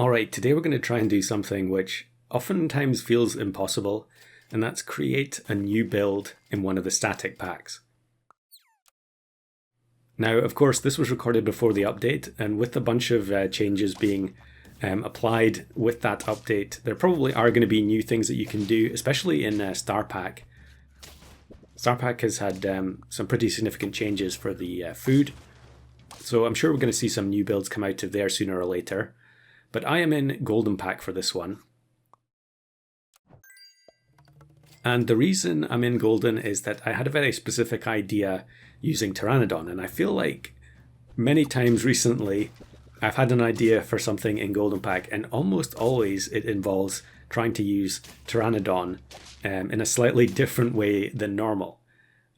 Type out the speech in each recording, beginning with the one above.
Alright, today we're going to try and do something which oftentimes feels impossible, and that's create a new build in one of the static packs. Now, of course, this was recorded before the update, and with a bunch of changes being applied with that update, there probably are going to be new things that you can do, especially in Star Pack. Star Pack has had some pretty significant changes for the food, so I'm sure we're going to see some new builds come out of there sooner or later. But I am in Golden Pack for this one. And the reason I'm in Golden is that I had a very specific idea using Pteranodon, and I feel like many times recently I've had an idea for something in Golden Pack, and almost always it involves trying to use Pteranodon in a slightly different way than normal.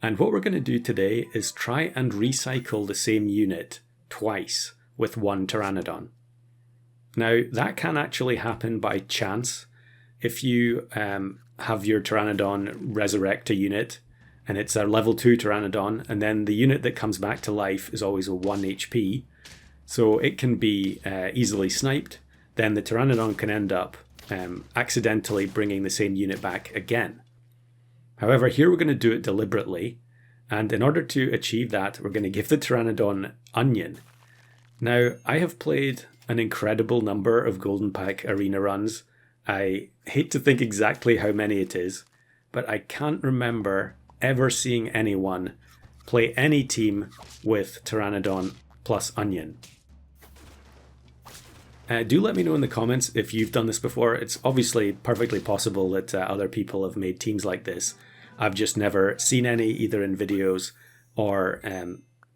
And what we're going to do today is try and recycle the same unit twice with one Pteranodon. Now, that can actually happen by chance. If you have your Pteranodon resurrect a unit, and it's a level 2 Pteranodon, and then the unit that comes back to life is always a 1 HP, so it can be easily sniped, then the Pteranodon can end up accidentally bringing the same unit back again. However, here we're going to do it deliberately, and in order to achieve that, we're going to give the Pteranodon Onion. Now, I have played an incredible number of Golden Pack arena runs. I hate to think exactly how many it is, but I can't remember ever seeing anyone play any team with Pteranodon plus Onion. Do let me know in the comments if you've done this before. It's obviously perfectly possible that other people have made teams like this. I've just never seen any, either in videos or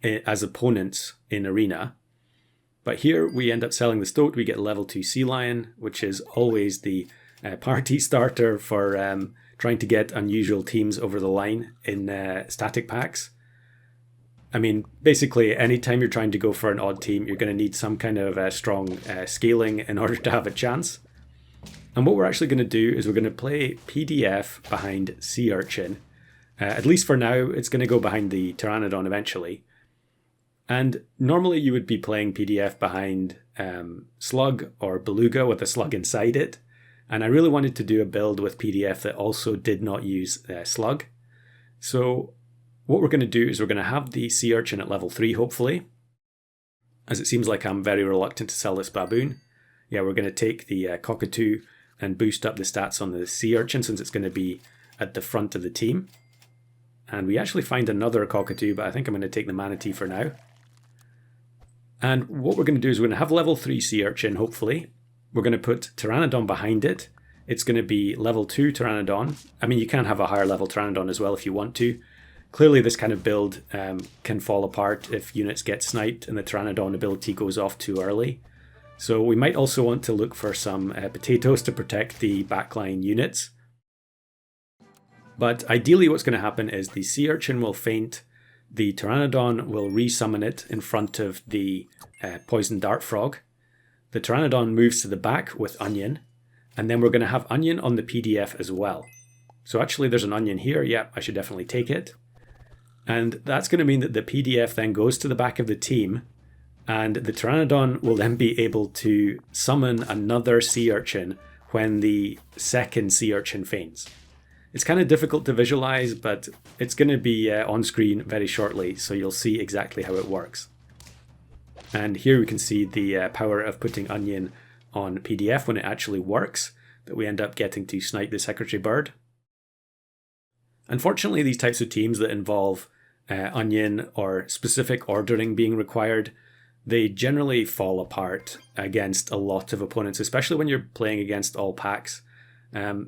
as opponents in arena. But here we end up selling the Stoat. We get level 2 Sea Lion, which is always the party starter for trying to get unusual teams over the line in static packs. I mean, basically, anytime you're trying to go for an odd team, you're going to need some kind of strong scaling in order to have a chance. And what we're actually going to do is we're going to play PDF behind Sea Urchin. At least for now, it's going to go behind the Pteranodon eventually. And normally you would be playing PDF behind Slug or Beluga with a Slug inside it. And I really wanted to do a build with PDF that also did not use Slug. So what we're going to do is we're going to have the Sea Urchin at level 3, hopefully. As it seems like I'm very reluctant to sell this Baboon. Yeah, we're going to take the Cockatoo and boost up the stats on the Sea Urchin since it's going to be at the front of the team. And we actually find another Cockatoo, but I think I'm going to take the Manatee for now. And what we're going to do is we're going to have level 3 Sea Urchin, hopefully. We're going to put Pteranodon behind it. It's going to be level 2 Pteranodon. I mean, you can have a higher level Pteranodon as well if you want to. Clearly, this kind of build can fall apart if units get sniped and the Pteranodon ability goes off too early. So we might also want to look for some potatoes to protect the backline units. But ideally what's going to happen is the Sea Urchin will faint. The Pteranodon will resummon it in front of the Poison Dart Frog. The Pteranodon moves to the back with Onion, and then we're going to have Onion on the PDF as well. So actually there's an Onion here, yep, I should definitely take it. And that's going to mean that the PDF then goes to the back of the team, and the Pteranodon will then be able to summon another Sea Urchin when the second Sea Urchin faints. It's kind of difficult to visualize, but it's going to be on screen very shortly, so you'll see exactly how it works. And here we can see the power of putting Onion on PDF when it actually works, that we end up getting to snipe the Secretary Bird. Unfortunately, these types of teams that involve Onion or specific ordering being required, they generally fall apart against a lot of opponents, especially when you're playing against all packs.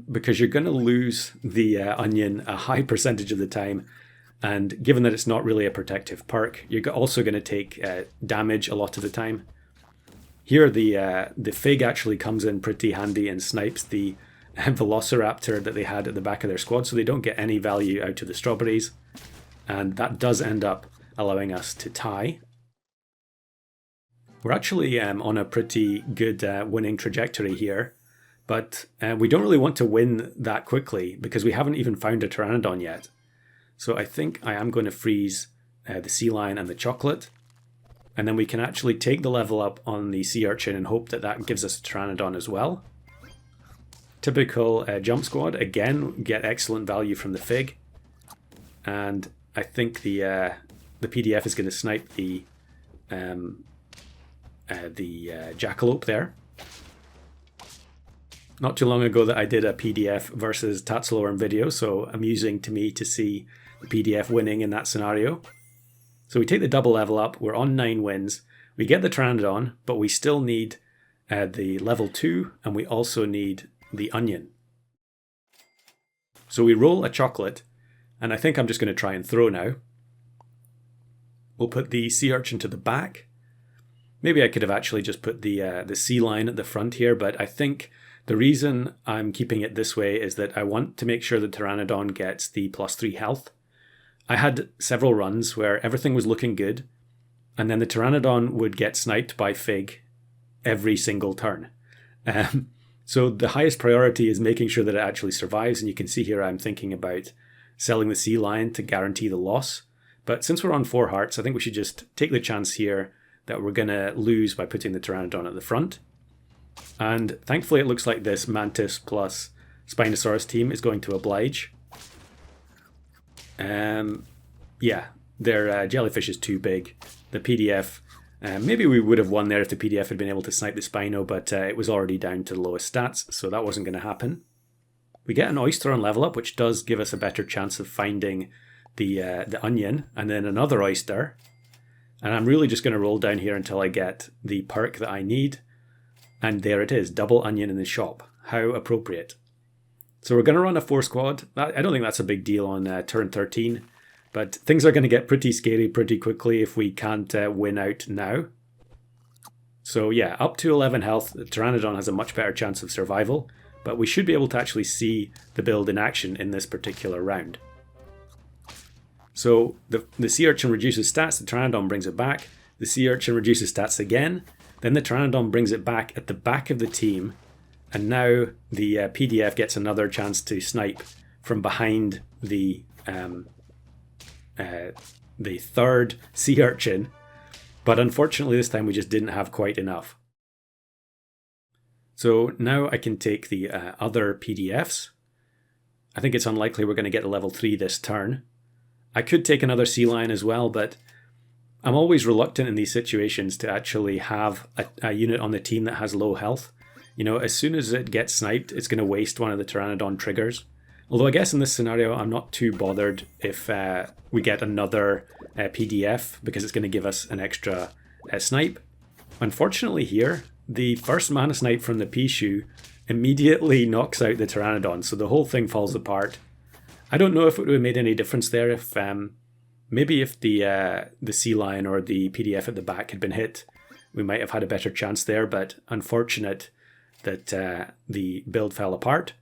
Because you're going to lose the Onion a high percentage of the time, and given that it's not really a protective perk, you're also going to take damage a lot of the time. Here the Fig actually comes in pretty handy and snipes the Velociraptor that they had at the back of their squad, so they don't get any value out of the strawberries, and that does end up allowing us to tie. We're actually on a pretty good winning trajectory here. But we don't really want to win that quickly because we haven't even found a Pteranodon yet. So I think I am going to freeze the Sea Lion and the Chocolate. And then we can actually take the level up on the sea urchin and hope that that gives us a pteranodon as well. Typical jump squad. Again, get excellent value from the fig. And I think the PDF is going to snipe the jackalope there. Not too long ago that I did a PDF versus Tatsalorum video, so amusing to me to see the PDF winning in that scenario. So we take the double level up, we're on 9 wins, we get the pteranodon, but we still need the level 2, and we also need the onion. So we roll a chocolate, and I think I'm just going to try and throw now. We'll put the sea urchin to the back. Maybe I could have actually just put the sea lion at the front here, but I think the reason I'm keeping it this way is that I want to make sure the pteranodon gets the +3 health. I had several runs where everything was looking good, and then the pteranodon would get sniped by Fig every single turn. So the highest priority is making sure that it actually survives, and you can see here I'm thinking about selling the sea lion to guarantee the loss. But since we're on 4 hearts, I think we should just take the chance here that we're going to lose by putting the pteranodon at the front. And thankfully it looks like this Mantis plus Spinosaurus team is going to oblige. Yeah, their jellyfish is too big. The PDF, maybe we would have won there if the PDF had been able to snipe the Spino, but it was already down to the lowest stats, so that wasn't going to happen. We get an oyster on level up, which does give us a better chance of finding the onion, and then another oyster. And I'm really just going to roll down here until I get the perk that I need. And there it is, double onion in the shop. How appropriate. So we're going to run a 4 squad. I don't think that's a big deal on turn 13. But things are going to get pretty scary pretty quickly if we can't win out now. So yeah, up to 11 health, the Pteranodon has a much better chance of survival. But we should be able to actually see the build in action in this particular round. So the sea urchin reduces stats, the Pteranodon brings it back. The sea urchin reduces stats again. Then the Pteranodon brings it back at the back of the team. And now the PDF gets another chance to snipe from behind the third sea urchin. But unfortunately this time we just didn't have quite enough. So now I can take the other PDFs. I think it's unlikely we're going to get to level 3 this turn. I could take another sea lion as well, but I'm always reluctant in these situations to actually have a unit on the team that has low health. You know, as soon as it gets sniped, it's going to waste one of the Pteranodon triggers. Although I guess in this scenario, I'm not too bothered if we get another PDF, because it's going to give us an extra snipe. Unfortunately here, the first mana snipe from the Pichu immediately knocks out the Pteranodon, so the whole thing falls apart. I don't know if it would have made any difference there if maybe if the sea lion or the PDF at the back had been hit, we might have had a better chance there, but unfortunate that the build fell apart.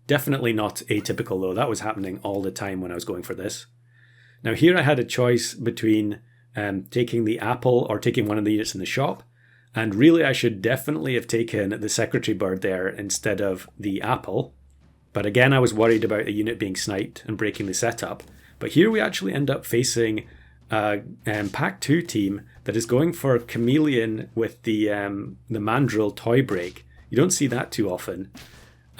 Definitely not atypical though, that was happening all the time when I was going for this. Now here I had a choice between taking the apple or taking one of the units in the shop, and really I should definitely have taken the secretary bird there instead of the apple. But again, I was worried about a unit being sniped and breaking the setup. But here we actually end up facing a Pack 2 team that is going for Chameleon with the Mandrill toy break. You don't see that too often.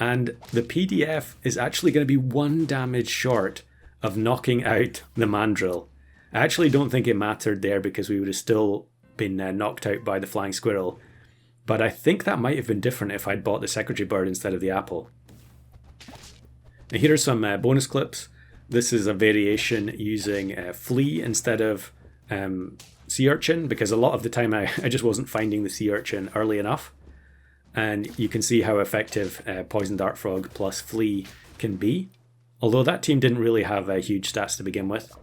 And the PDF is actually going to be 1 damage short of knocking out the Mandrill. I actually don't think it mattered there because we would have still been knocked out by the Flying Squirrel. But I think that might have been different if I'd bought the Secretary Bird instead of the apple. Now here are some bonus clips. This is a variation using flea instead of sea urchin, because a lot of the time I just wasn't finding the sea urchin early enough. And you can see how effective Poison Dart Frog plus flea can be. Although that team didn't really have huge stats to begin with.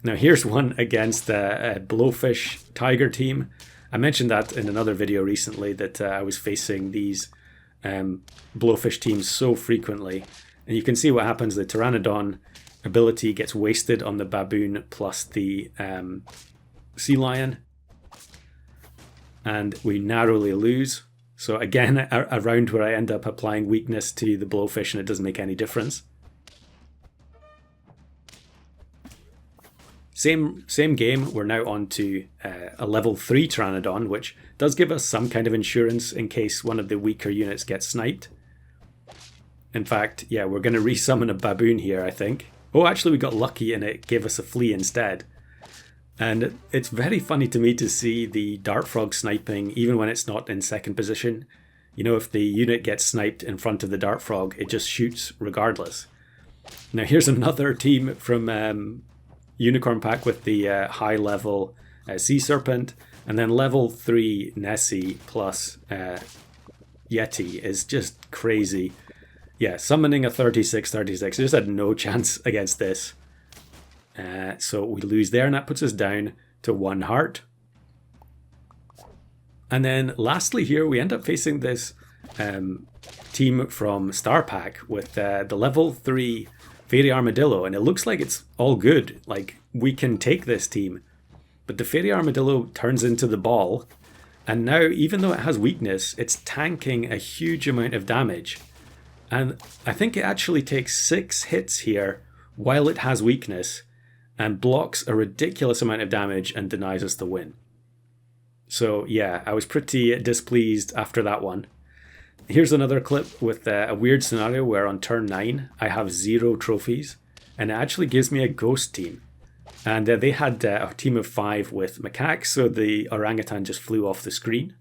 Now here's one against the Blowfish Tiger team. I mentioned that in another video recently that I was facing these Blowfish teams so frequently. And you can see what happens. The Pteranodon ability gets wasted on the baboon plus the sea lion. And we narrowly lose. So again, a round where I end up applying weakness to the Blowfish and it doesn't make any difference. Same game, we're now on to a level 3 pteranodon, which does give us some kind of insurance in case one of the weaker units gets sniped. In fact, yeah, we're going to resummon a baboon here, I think. Oh, actually we got lucky and it gave us a flea instead. And it's very funny to me to see the dart frog sniping even when it's not in second position. You know, if the unit gets sniped in front of the dart frog, it just shoots regardless. Now here's another team from Unicorn Pack with the high level Sea Serpent, and then level 3 Nessie plus Yeti is just crazy. Yeah, summoning a 36-36, I just had no chance against this. So we lose there, and that puts us down to 1 heart. And then lastly here, we end up facing this team from Star Pack with the level 3 Fairy Armadillo, and it looks like it's all good. Like, we can take this team. But the Fairy Armadillo turns into the ball, and now, even though it has weakness, it's tanking a huge amount of damage. And I think it actually takes 6 hits here while it has weakness, and blocks a ridiculous amount of damage and denies us the win. So yeah, I was pretty displeased after that one. Here's another clip with a weird scenario where on turn 9 I have 0 trophies, and it actually gives me a ghost team. And they had a team of 5 with macaques, so the orangutan just flew off the screen.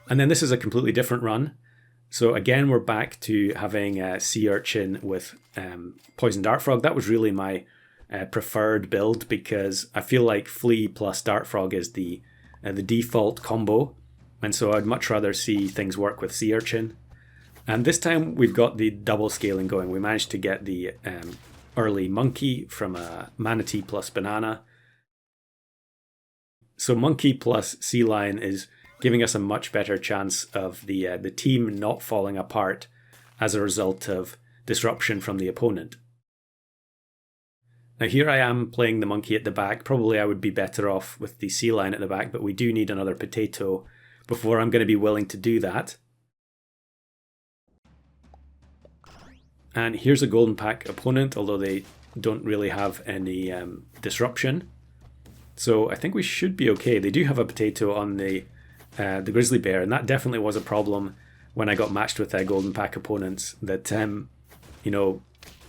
And then this is a completely different run. So again, we're back to having a sea urchin with poison dart frog. That was really my preferred build because I feel like flea plus dart frog is the default combo, and so I'd much rather see things work with sea urchin. And this time we've got the double scaling going. We managed to get the early monkey from a manatee plus banana. So monkey plus sea lion is giving us a much better chance of the team not falling apart as a result of disruption from the opponent. Now here I am playing the monkey at the back. Probably I would be better off with the sea lion at the back, but we do need another potato before I'm going to be willing to do that. And here's a golden pack opponent, although they don't really have any disruption. So I think we should be okay. They do have a potato on the grizzly bear, and that definitely was a problem when I got matched with golden pack opponents. That you know,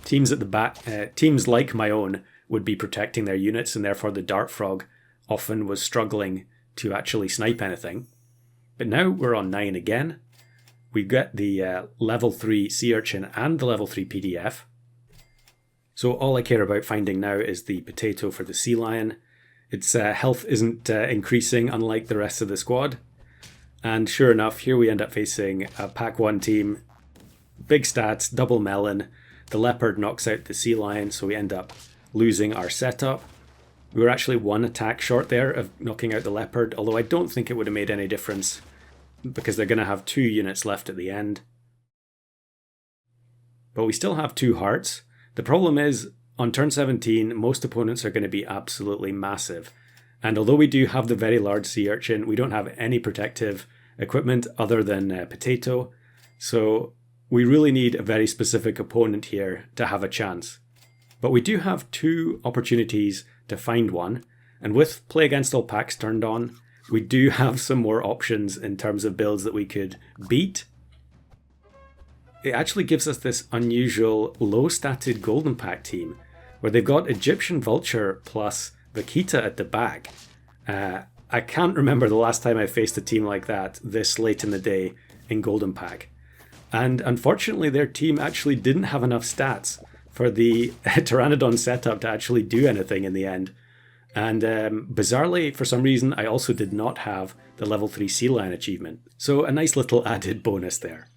teams at the back, teams like my own would be protecting their units, and therefore the dart frog often was struggling to actually snipe anything. But now we're on 9 again. We get the level 3 sea urchin and the level 3 PDF. So all I care about finding now is the potato for the sea lion. Its health isn't increasing unlike the rest of the squad. And sure enough, here we end up facing a pack 1 team. Big stats, double melon. The leopard knocks out the sea lion, so we end up losing our setup. We were actually 1 attack short there of knocking out the leopard, although I don't think it would have made any difference because they're going to have 2 units left at the end. But we still have 2 hearts. The problem is, on turn 17, most opponents are going to be absolutely massive. And although we do have the very large sea urchin, we don't have any protective equipment other than potato. So we really need a very specific opponent here to have a chance. But we do have 2 opportunities to find one. And with Play Against All Packs turned on, we do have some more options in terms of builds that we could beat. It actually gives us this unusual low-statted Golden Pack team, where they've got Egyptian Vulture plus Vaquita at the back. I can't remember the last time I faced a team like that this late in the day in Golden Pack. And unfortunately, their team actually didn't have enough stats for the Pteranodon setup to actually do anything in the end. And bizarrely, for some reason, I also did not have the level 3 sea lion achievement. So a nice little added bonus there.